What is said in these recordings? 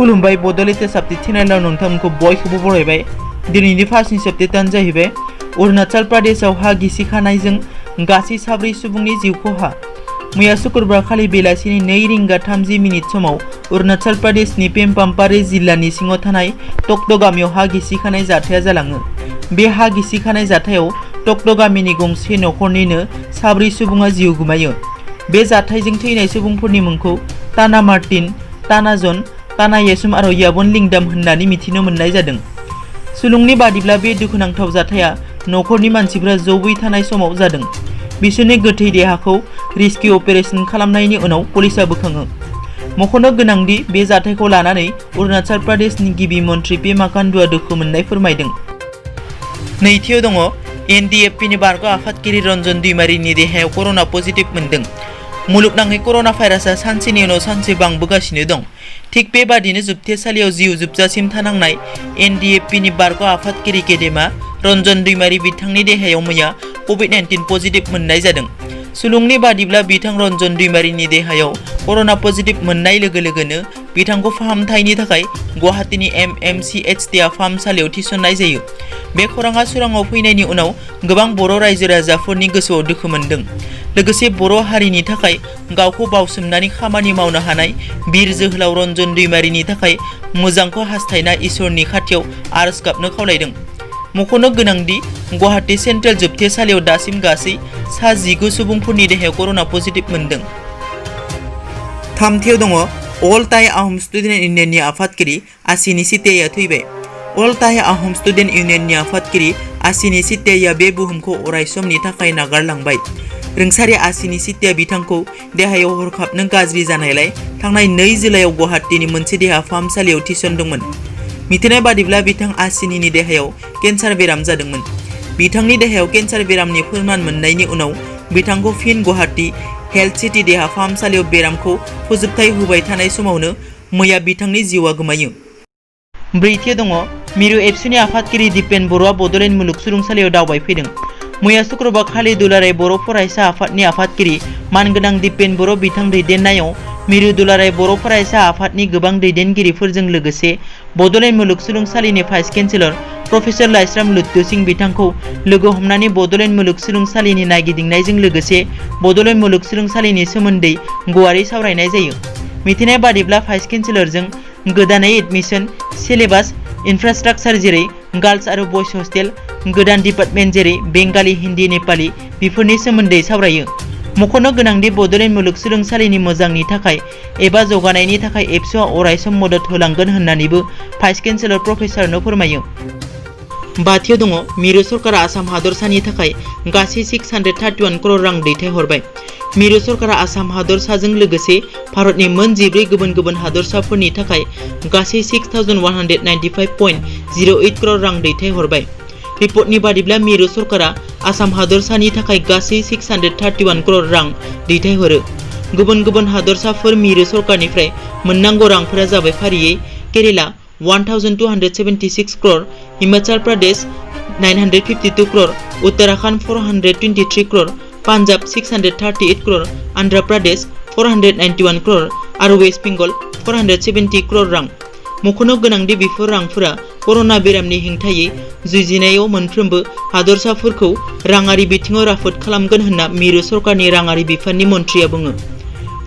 खुलुमबाय बड'लेण्ड साबथि चेनेलाव नोंथांमोनखौ बयखौबो बरायबाय। दिनैनि फार्स्टनि साबथेटआनो जाहैबाय अरुणाचल प्रदेशआव हा गिसिखानायजों गासै 4 सुबुंनि जिउ खहा। मैया शुक्रबार खालि बेलासिनि 2:30 समाव अरुणाचल प्रदेशनि पेम्पामपारे जिल्लानि सिङाव थानाय टक्ट' गामियाव हा गिसिखानाय जाथाया जालाङो। बे हा गिसिखानाय जाथायाव टक्ट' गामिनि गंसे नखरनिनो 4 सुबुङा जिउ गोमायो। बे जाथायजों थैनाय सुबुंफोरनि मुंखौ ताना मार्टिन, ताना जन, ताना येसुम आरो याबन लिंदाम होननानै मिथिनो मोननाय जादों। सुलुंनि बादिब्ला बे दुखुनांथाव जाथाया नखरनि मानसिफोरा ज'यै थानाय समाव जादों। बिसोरनि गोथै देहाखौ रेस्किउ अपारेशन खालामनायनि उनाव पुलिसआ बोखाङो। मख'नो गोनांदि बे जाथायखौ लानानै अरुणाचल प्रदेशनि गिबि मन्थ्रि पेमा खांडुआ दुखु मोननाय फोरमायदों। नैथियाव दङ एनडिएफपिनि बारग' आफादगिरि रन्जन दैमारिनि देहायाव कर'ना पजिटिभ मोनदों। मुलुगनाङै कर'ना भाइरासआ सानसेनि उनाव सानसे बांबोगासिनो दं। थिग बेबादिनो जोबथेसालियाव जिउ जोबजासिम थानांनाय एनडिएफपिनि बारग' आफादगिरि गेदेमा रन्जन दैमारि बिथांनि देहायाव मैया कभिड-19 पजिटिभ मोननाय जादों। सुलुंनि बादिब्ला बिथां रन्जन दैमारिनि देहायाव कर'ना पजिटिभ मोननाय लोगो लोगोनो बिथांखौ फाहामथायनि थाखाय गुवाहाटीनि MMCH देहा फाहामसालियाव थिसननाय जायो। बे खौराङा सोराङाव फैनायनि उनाव गोबां बर' रायजो राजाफोरनि गोसोआव दुखु मोनदों। लोगोसे बर' हारिनि थाखाय गावखौ बावसोमनानै खामानि मावनो हानाय बिर जोहोलाव रन्जन दैमारिनि थाखाय मोजांखौ हास्थायना इसोरनि खाथियाव आरज गाबनो खावलायदों। मख'नो गोनांदि गुवाहाटी सेन्ट्रेल जोबथेसालियाव दासिम गासै 19 सुबुंफोरनि देहायाव कर'ना पजिटिभ मोनदों। थामथियाव दङ अल टाइ आहम स्टुडेन्ट इउनियननि आफादगिरि आसिनि चित्याया थैबाय। अल टाइ आहम स्टुडेन्ट इउनियननि आफादगिरि आसिनि चित्याया बे बुहुमखौ अरायसमनि थाखाय नागारलांबाय। रोंसारि आसिनि चित्या बिथांखौ देहायाव हरखाबनो गाज्रि जानायलाय थांनाय 2 जुलाइआव गुवाहाटीनि मोनसे देहा फाहामसालियाव थिसनदोंमोन। मिथिनाय बादिब्ला बिथां आसिनिनि देहायाव केन्सार बेराम जादोंमोन। बिथांनि देहायाव केन्सार बेरामनि फोरमान मोननायनि उनाव बिथांखौ फिन गुवाहाटी हेल्थ सिटी देहा फाहामसालियाव बेरामखौ फोजोबथाय होबाय थानाय समावनो मैया बिथांनि जिउआ गोमायो। ब्रैथियाव दङ मिरु एबसुनि आफादगिरि दिपेन बर'आ बड'लेण्ड मुलुगसोलोंसालियाव दावबायफैदों। मैया शुक्रबार खालि दुलाराय बर' फरायसा आफादनि आफादगिरि मानगोनां दिपेन बर' बिथां दैदेननायाव मिरु दुलाराय बर' फरायसा आफादनि गोबां दैदेनगिरिफोरजों लोगोसे बड'लेण्ड मुलुगसोलोंसालिनि भाइस चेन्सेलर प्रफेसर लाइस्राम लुत्तु सिं बिथांखौ लोगो हमनानै बड'लेण्ड मुलुगसोलोंसालिनि नायगिदिंनायजों लोगोसे बड'लेण्ड मुलुगसोलोंसालिनि सोमोन्दै गुवारै सावरायनाय जायो। मिथिनाय बादिब्ला भाइस चेन्सेलरजों गोदानै एडमिशन, सिलेबास, इनफ्रास्ट्राक्चार जेरै गार्लस आरो बयज हस्टेल, गोदान डिपार्टमेन्ट जेरै बेंगालि, हिन्दी, नेपाली बेफोरनि सोमोन्दै सावरायो। मख'नो गोनांदि बड'लेण्ड मुलुगसोलोंसालिनि मोजांनि थाखाय एबा जौगानायनि थाखाय एबसुआ अरायसम मदद होलांगोन होननानैबो भाइस चेन्सेलर प्रफेसारनो फोरमायो। बाथियाव दङ मिरु सरकारा आसाम हादरसानि थाखाय गासै 631 करोड़ रां दैथायहरबाय। मिरु सरकारा आसाम हादरसाजों लोगोसे भारतनि मोन 14 गुबुन गुबुन हादरसाफोरनि थाखाय गासै 6195.08 करोड़ रां दैथायहरबाय। रिपर्टनि बादिब्ला मिरु सरकारा आसाम हादरसानि थाखाय गासै 631 करोड़ रां दैथायहरो। गुबुन गुबुन हादरसाफोर मिरु सरकारनिफ्राय मोननांगौ रांफोरा जाबाय फारियै केरेला 1276 करोड़, हिमाचल प्रदेश 952 करोड़, उत्तराखंड 423 करोड़, पान्जाब 638 करोड़, आन्ध्र प्रदेश 491 करोड़ आरो वेस्ट बेंगल 470 करोड़ रां। मख'नो गोनांदि बेफोर रांफोरा कर'ना बेरामनि हेंथायै जुजिनायाव मोनफ्रोमबो हादरसाफोरखौ राङारि बिथिङाव राफोद खालामगोन होनना मिरु सरकारनि राङारि बिफाननि मन्थ्रिया बुङो।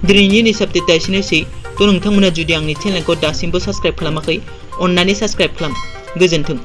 दिनैनि साबथेटआ एसेनोसै। नोंथांमोना जुदि आंनि चेनेलखौ दासिमबो साबस्क्राइब खालामाखै, अन्नानै साबस्क्राइब खालाम। गोजोन्थों।